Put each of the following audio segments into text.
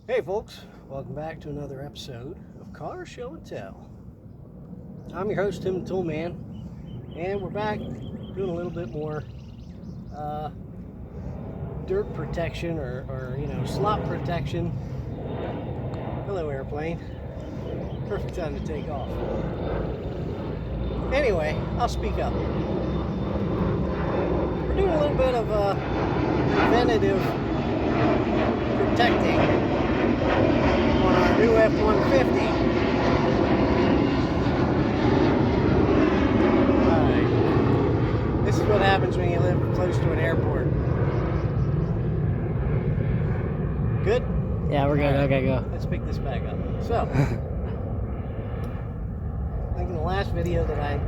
Hey folks, welcome back to another episode of Car Show and Tell. I'm your host, Tim the Toolman, and we're back doing a little bit more dirt protection or slop protection. Hello airplane, perfect time to take off. Anyway, I'll speak up. We're doing a little bit of preventative protecting on our new F-150. Alright, this is what happens when you live close to an airport. Good? Yeah, we're good. Right. Okay, go. Let's pick this back up. So, I think in the last video that I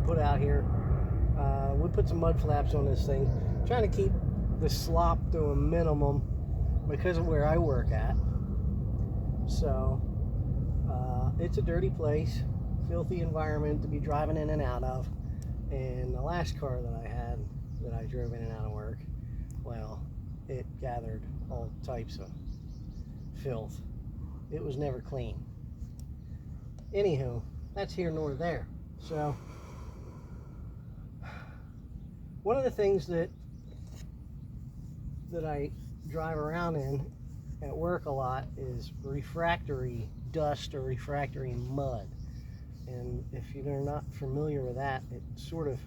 put out here, we put some mud flaps on this thing, trying to keep the slop to a minimum because of where I work at. So it's a dirty place, filthy environment to be driving in and out of. And the last car that I had that I drove in and out of work, well, it gathered all types of filth. It was never clean. Anywho, that's here nor there. So one of the things that I drive around in at work a lot is refractory dust or refractory mud. And if you're not familiar with that, it sort of,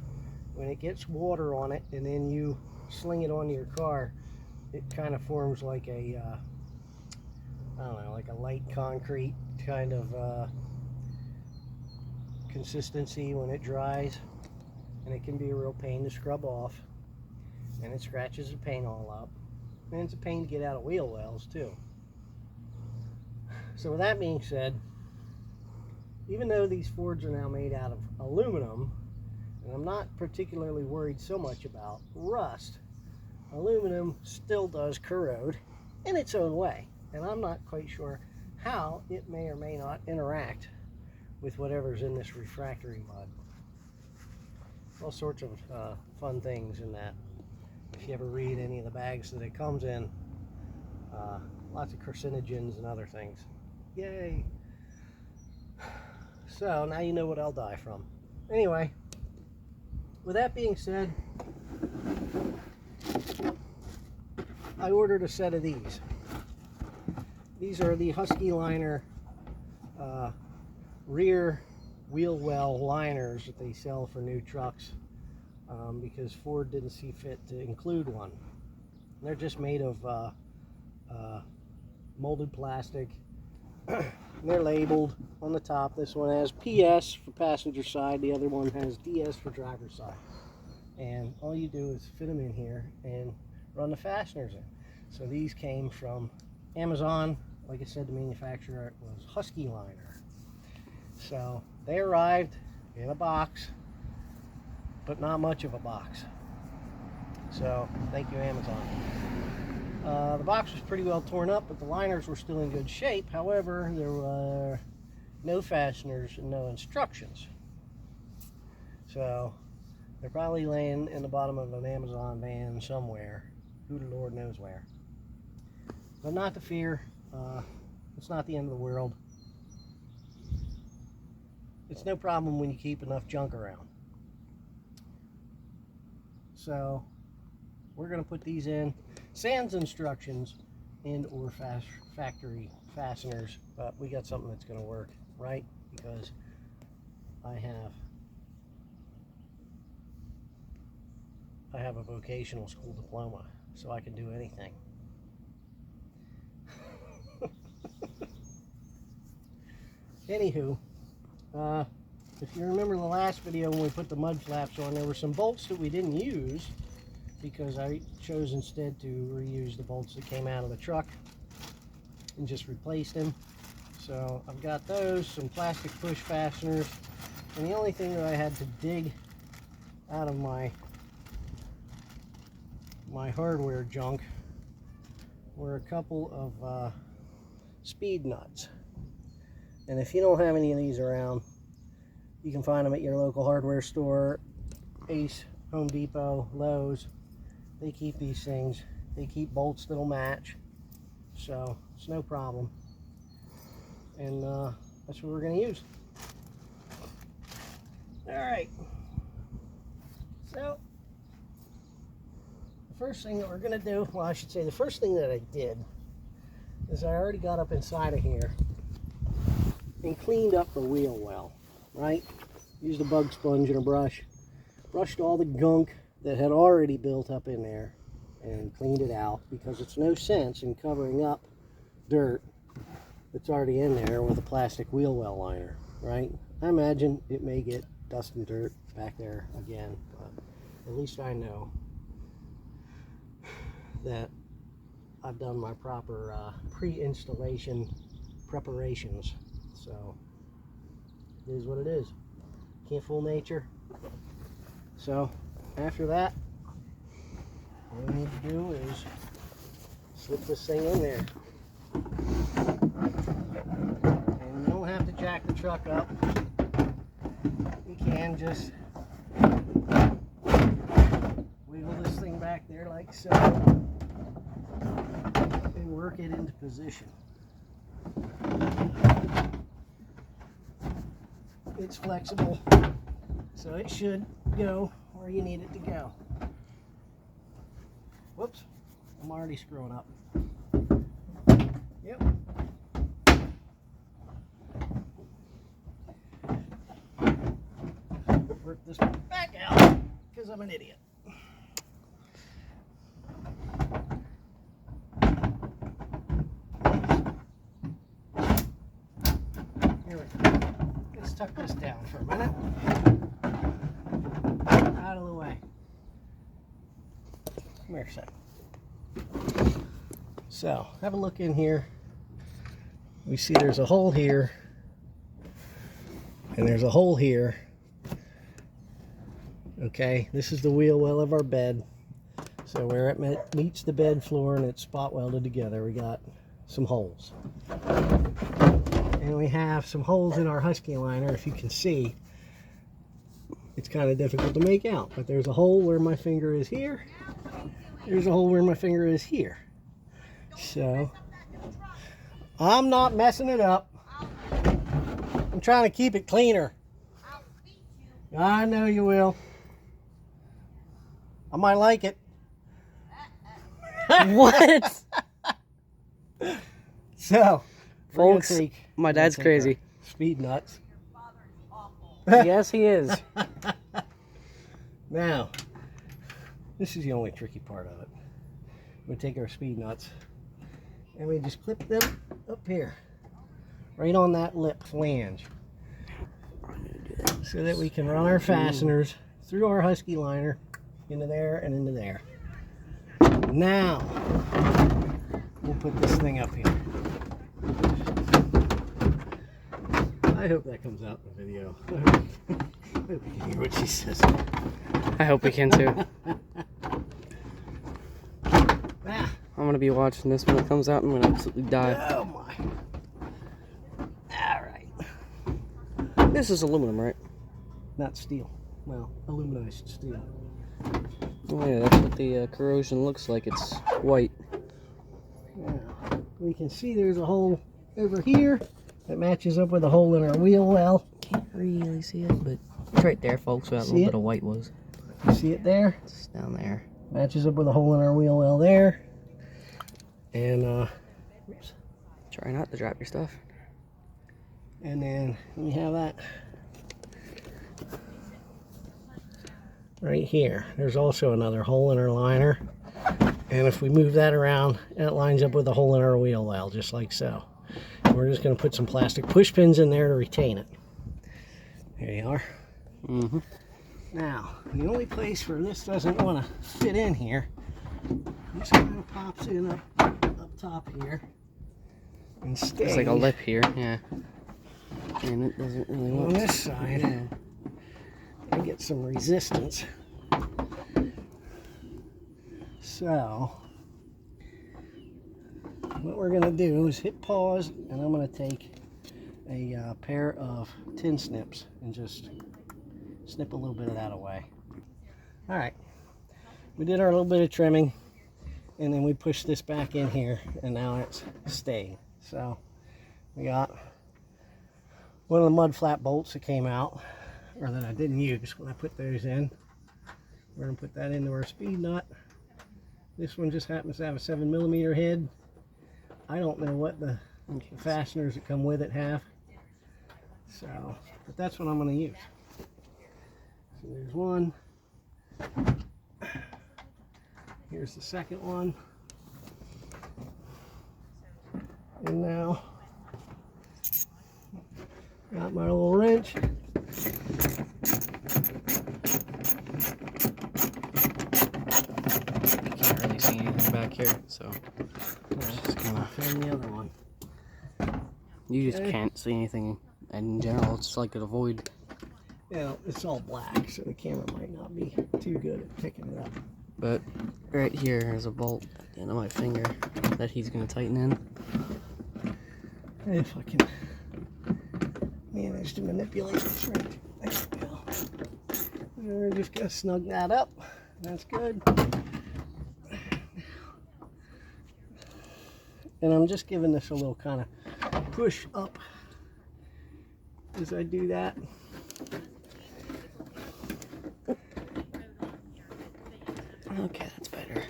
when it gets water on it and then you sling it onto your car, it kind of forms like a I don't know, like a light concrete kind of consistency when it dries, and it can be a real pain to scrub off, and it scratches the paint all up, and it's a pain to get out of wheel wells too. So with that being said, even though these Fords are now made out of aluminum, and I'm not particularly worried so much about rust, aluminum still does corrode in its own way, and I'm not quite sure how it may or may not interact with whatever's in this refractory mud. All sorts of fun things in that. If you ever read any of the bags that it comes in, lots of carcinogens and other things. Yay! So now you know what I'll die from. Anyway, with that being said, I ordered a set of these. These are the Huskyliner rear wheel well liners that they sell for new trucks, because Ford didn't see fit to include one. They're just made of molded plastic. They're labeled on the top. This one has PS for passenger side, the other one has DS for driver's side. And all you do is fit them in here and run the fasteners in. So these came from Amazon. Like I said, the manufacturer was Huskyliner. So they arrived in a box, but not much of a box. So thank you, Amazon. The box was pretty well torn up, but the liners were still in good shape. However, there were no fasteners and no instructions. So they're probably laying in the bottom of an Amazon van somewhere. Who the Lord knows where. But not to fear. It's not the end of the world. It's no problem when you keep enough junk around. So we're going to put these in. Sans instructions and or factory fasteners, but we got something that's going to work, right? Because I have a vocational school diploma, so I can do anything. Anywho, if you remember the last video when we put the mud flaps on, there were some bolts that we didn't use because I chose instead to reuse the bolts that came out of the truck and just replaced them. So I've got those, some plastic push fasteners, and the only thing that I had to dig out of my hardware junk were a couple of speed nuts. And if you don't have any of these around, you can find them at your local hardware store, Ace, Home Depot, Lowe's. They keep these things. They keep bolts that'll match. so it's no problem. And that's what we're going to use. All right. So the first thing that we're going to do, well, I should say the first thing that I did is I already got up inside of here and cleaned up the wheel well, right? Used a bug sponge and a brush, brushed all the gunk that had already built up in there and cleaned it out, because it's no sense in covering up dirt that's already in there with a plastic wheel well liner, right? I imagine it may get dust and dirt back there again, but at least I know that I've done my proper pre-installation preparations. So it is what it is. Can't fool nature. So after that, all we need to do is slip this thing in there. And you don't have to jack the truck up. You can just wiggle this thing back there like so and work it into position. It's flexible, so it should go where you need it to go. Whoops, I'm already screwing up. Yep. Work this back out because I'm an idiot. Here we go. Let's tuck this down for a minute. Out of the way. Come here a sec. So, have a look in here. We see there's a hole here, and there's a hole here. Okay, this is the wheel well of our bed. So where it meets the bed floor and it's spot welded together, we got some holes. And we have some holes in our Huskyliner. If you can see, it's kind of difficult to make out, but there's a hole where my finger is here. There's a hole where my finger is here. So I'm not messing it up. I'm trying to keep it cleaner. I know you will. I might like it. What? So, folks, my dad's crazy. Speed nuts. Yes, he is. Now, this is the only tricky part of it. We take our speed nuts and we just clip them up here, right on that lip flange, so that we can run our fasteners through our Huskyliner into there and into there. Now, we'll put this thing up here. I hope that comes out in the video. I hope you can hear what she says. I hope we can too. Ah. I'm gonna be watching this when it comes out. I'm gonna absolutely die. Oh my. Alright. This is aluminum, right? Not steel. Well, aluminized steel. Oh yeah, that's what the corrosion looks like. It's white. Yeah. We can see there's a hole over here that matches up with a hole in our wheel well. Can't really see it, but it's right there, folks, where that little bit of white was. You see it there? It's down there. Matches up with a hole in our wheel well there. And, oops. Try not to drop your stuff. And then we have that right here. There's also another hole in our liner. And if we move that around, it lines up with a hole in our wheel well, just like so. And we're just going to put some plastic push pins in there to retain it. There you are. Mm-hmm. Now, the only place where this doesn't want to fit in here, this kind of pops in up top here and stays. There's like a lip here, yeah. And it doesn't really On want this side, yeah. I get some resistance. So, what we're going to do is hit pause, and I'm going to take a pair of tin snips and just snip a little bit of that away. Alright, we did our little bit of trimming. and then we push this back in here, and now it's stayed. So we got one of the mud flap bolts that came out, or that I didn't use when I put those in. We're going to put that into our speed nut. This one just happens to have a 7mm head. I don't know what the fasteners that come with it have. So, but that's what I'm going to use. So there's one. Here's the second one. And now, got my little wrench. Can't really see anything back here, so Just gonna film the other one. you just can't see anything in general. It's like a void. Yeah, it's all black, so the camera might not be too good at picking it up. But right here is a bolt at the end of my finger that he's gonna tighten in. If I can manage to manipulate this right. There we go. We're just gonna snug that up. That's good. And I'm just giving this a little kind of push up as I do that. Okay, that's better.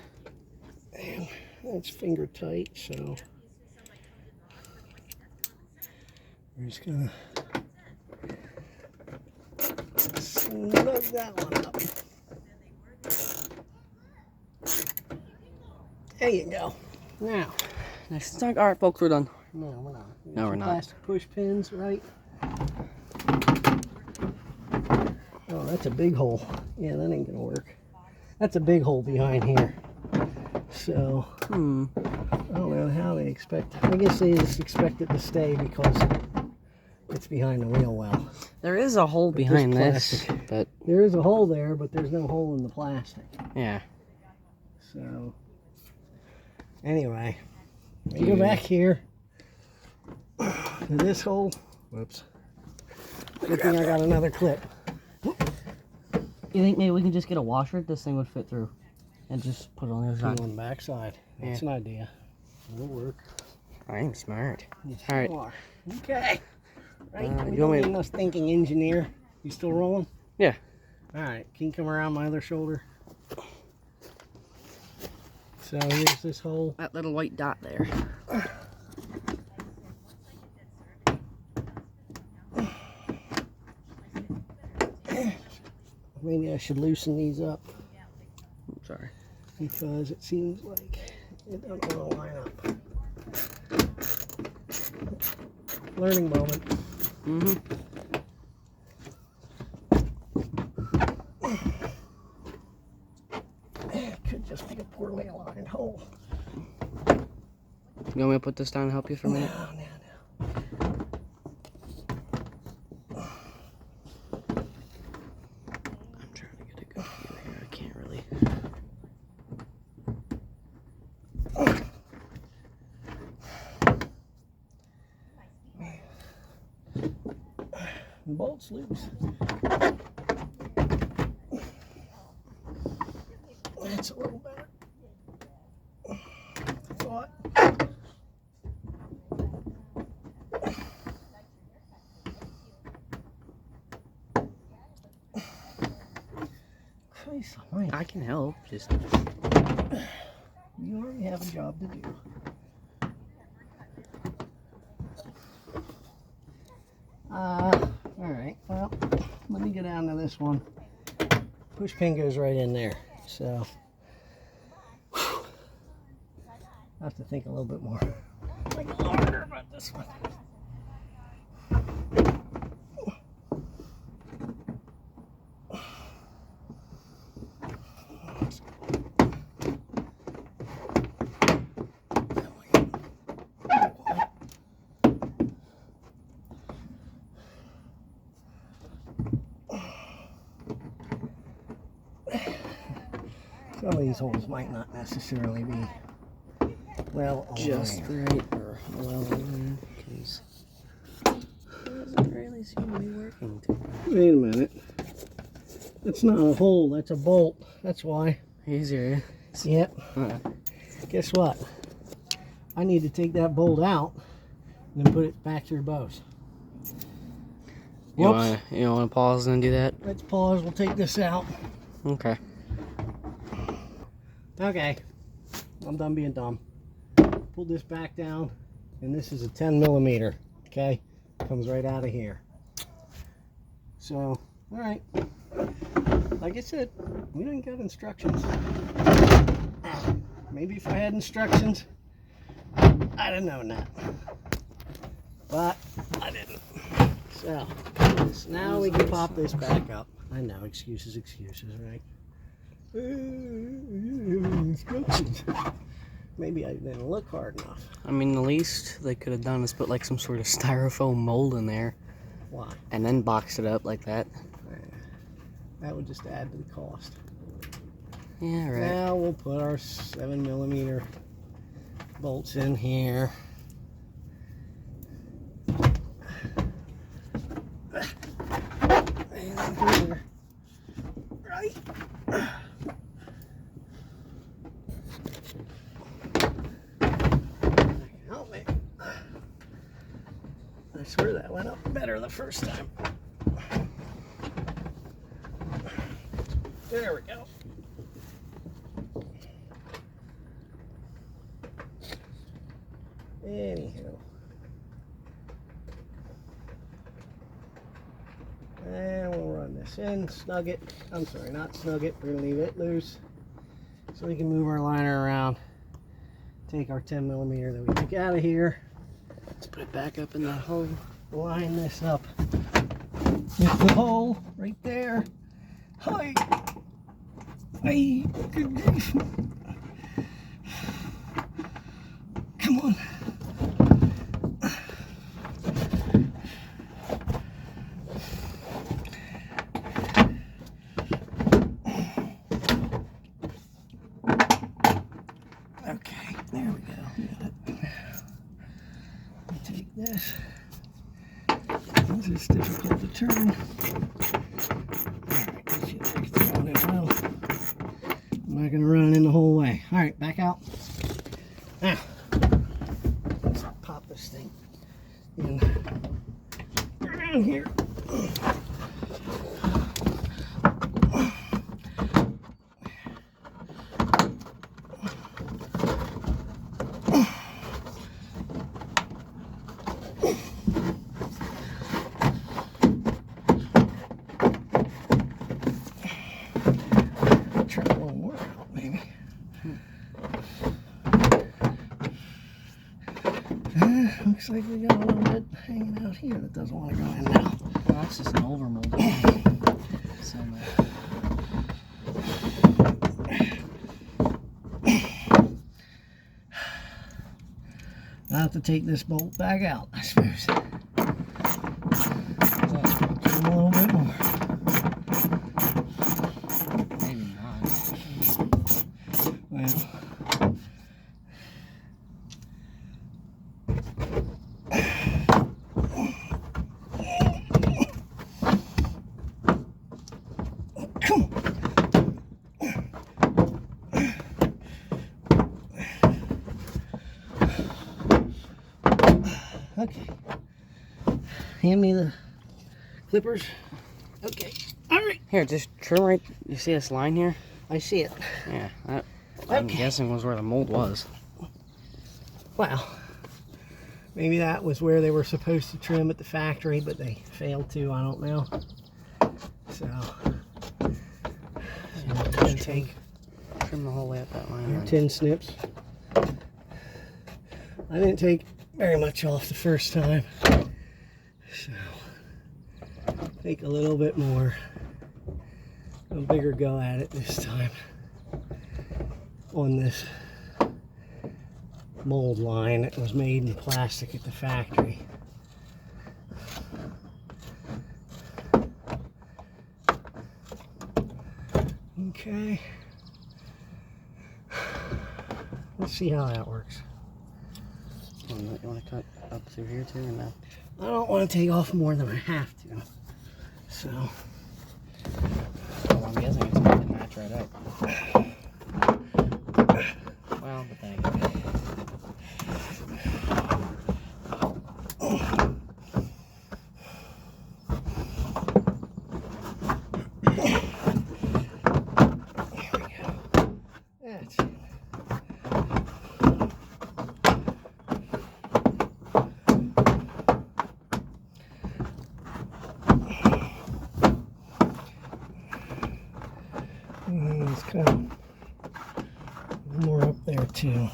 And it's finger tight, so we're just gonna snug that one up. There you go. Now, Nice and snug. Alright, folks, we're done. no, we're not. No, we're not. Plastic push pins, right? Oh, that's a big hole. Yeah, that ain't gonna work. That's a big hole behind here. So, I don't know how they expect. I guess they just expect it to stay because it's behind the wheel well. There is a hole behind this, but There is a hole there, but there's no hole in the plastic. yeah. So, anyway, we go back here to this hole. Whoops. Good thing I got another clip. You think maybe we can just get a washer this thing would fit through and just put it on the other side? On the back side. That's an idea. It'll work. I am smart. Yes, Alright. you are. Okay. Right. We you want me don't need no thinking engineer. You still rolling? Yeah. Alright. Can you come around my other shoulder? So here's this hole. That little white dot there. Maybe I should loosen these up I'm sorry. because it seems like it doesn't want to line up. Learning moment. It could just be a poorly aligned hole. You want me to put this down and help you for a minute? No. I'm trying to get a good view here. I can't really. Bolt's loose. That's a little better. I thought. Christ almighty. I can help. Just You already have a job to do. Alright, well, let me get down to this one. Push pin goes right in there, so I have to think a little bit more. Like harder about this one. Some of these holes might not necessarily be well just aligned. right or well aligned because it doesn't really seem to be working too much. Wait a minute. That's not a hole, that's a bolt. That's why. Easier. Yep. guess what? I need to take that bolt out and then put it back through both. You want to pause and do that? Let's pause. We'll take this out. Okay. Okay. I'm done being dumb. Pull this back down, and this is a 10 millimeter. Okay, comes right out of here. So, all right. Like I said, we didn't get instructions. Maybe if I had instructions, I'd have known that. But I didn't. So now we can pop this back up. I know, excuses, right? Instructions. Maybe I didn't look hard enough. I mean, the least they could have done is put like some sort of styrofoam mold in there. Why? And then boxed it up like that. That would just add to the cost. Yeah, right. Now we'll put our 7 millimeter bolts in here. And here. Right. Help me. I swear that went up better the first time. There we go. Anyhow. And we'll run this in, snug it. I'm sorry, not snug it. We're going to leave it loose so we can move our liner around. Take our 10 millimeter that we took out of here. Let's put it back up in that hole. Line this up with the hole right there. Hi. Hi. Good grief. Come on. Okay, there we go. Take this. This is difficult to turn. Alright, let's get back thrown as well. I'm not going to run in the whole way. Alright, back out. Now, let's pop this thing in around here. Try a little more out, maybe. Looks like we got a little bit hanging out here that doesn't want to go in now. Well, that's just an overmold. So, I'll have to take this bolt back out, I suppose. Give him a little bit more. maybe not. Well, come on. Okay. Hand me the clippers. Okay. All right. Here, just trim right. You see this line here? I see it. Yeah, that, I'm Okay. guessing was where the mold was. Well, maybe that was where they were supposed to trim at the factory, but they failed to. I don't know. So, Just take trim the whole way up that line. your Right? tin snips. I didn't take very much off the first time, so take a little bit more. A bigger go at it this time on this mold line that was made in plastic at the factory. Okay, let's see how that works. You want to cut up through here too, or no? I don't want to take off more than I have to, so Well, I'm guessing it's going to match right up. Well, now, but thank you. That's it. It's kind of more up there too.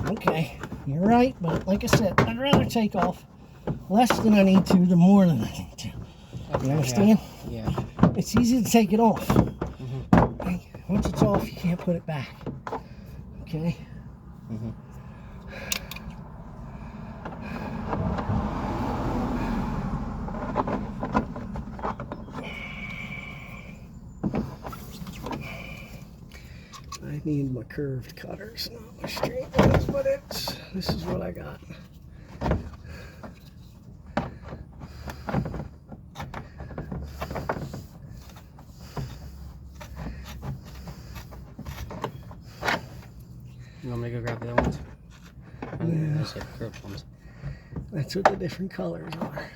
Okay, you're right, but like I said, I'd rather take off less than I need to than more than I need to. You understand? Yeah. It's easy to take it off. Okay? Once it's off, you can't put it back. Okay? I need my curved cutters, not my straight ones, but this is what I got. You want me to go grab the other ones? Yeah. Those are curved ones. That's what the different colors are.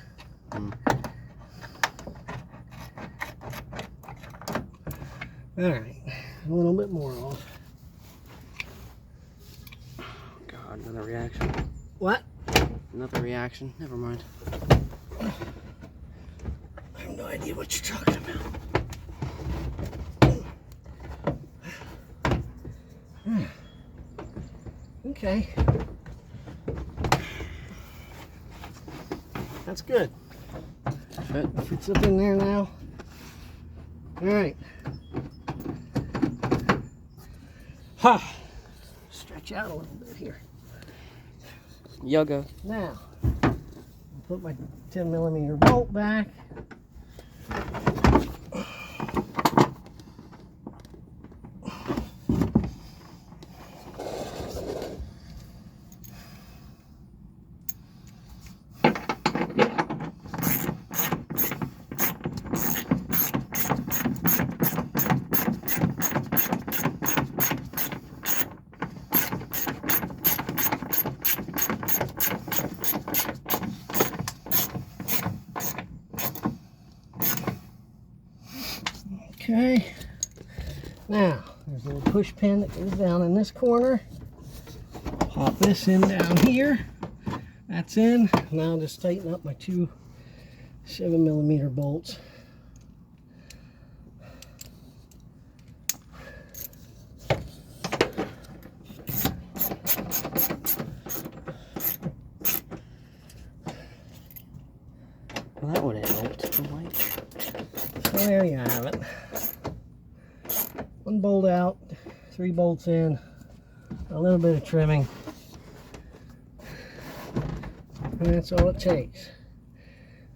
Alright, a little bit more off. God, another reaction. What? Another reaction. Never mind. I have no idea what you're talking about. Okay. That's good. Fit. Fits up in there now. Alright. Ha! Stretch out a little bit here. Yoga. Now, I'll put my 10mm bolt back. Okay, now there's a little push pin that goes down in this corner. Pop this in down here. That's in. Now I'll just tighten up my two 7mm bolts. Well, that would have helped. So there you have it. One bolt out, 3 bolts in, a little bit of trimming, and that's all it takes.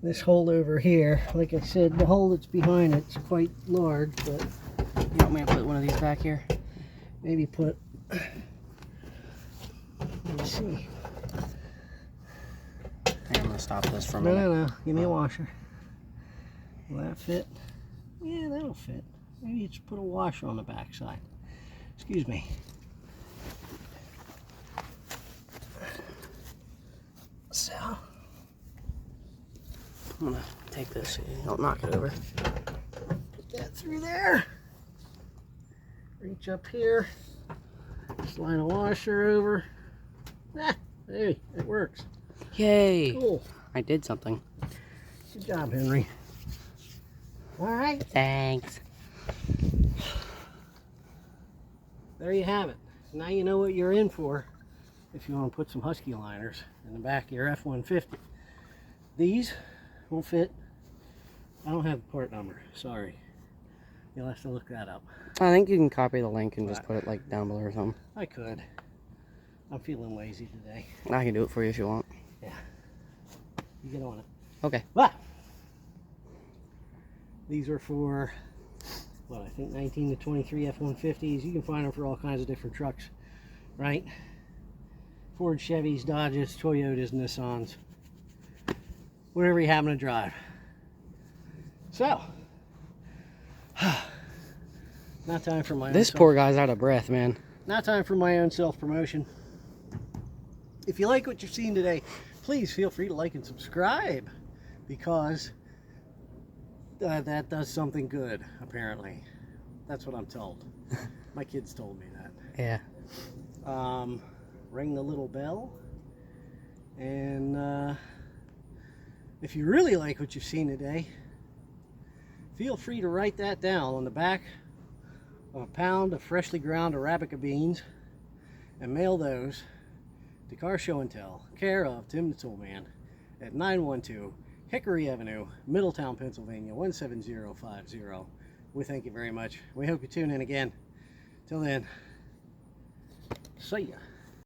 This hole over here, like I said, the hole that's behind it's quite large, but You want me to put one of these back here? maybe put, let me see. Hey, I'm going to stop this for a No, minute. no, no, give me a washer. Will that fit? Yeah, that'll fit. Maybe you just put a washer on the back side. Excuse me. So, I'm going to take this so you don't knock it over. put that through there. Reach up here. Slide a washer over. Ah, hey, it works. Yay! Cool. I did something. Good job, Henry. All right. Thanks. There you have it. Now you know what you're in for if you want to put some Huskyliners in the back of your F-150. These will fit. I don't have the part number. Sorry. You'll have to look that up. I think you can copy the link and just put it like down below or something. I could. I'm feeling lazy today. I can do it for you if you want. Yeah. You get on it. Okay. But these are for, what, I think 19 to 23 F-150s. You can find them for all kinds of different trucks, right? Ford, Chevys, Dodges, Toyotas, Nissans. Whatever you happen to drive. So, now time for my This poor guy's out of breath, man. now time for my own self-promotion. If you like what you're seeing today, please feel free to like and subscribe, because that does something good, apparently. That's what I'm told. My kids told me that. Yeah. Ring the little bell, and if you really like what you've seen today, feel free to write that down on the back of a pound of freshly ground Arabica beans and mail those to Car Show and Tell, care of Tim the Toolman, at 912 Hickory Avenue, Middletown, Pennsylvania 17050. We thank you very much. We hope you tune in again. Till then, see ya.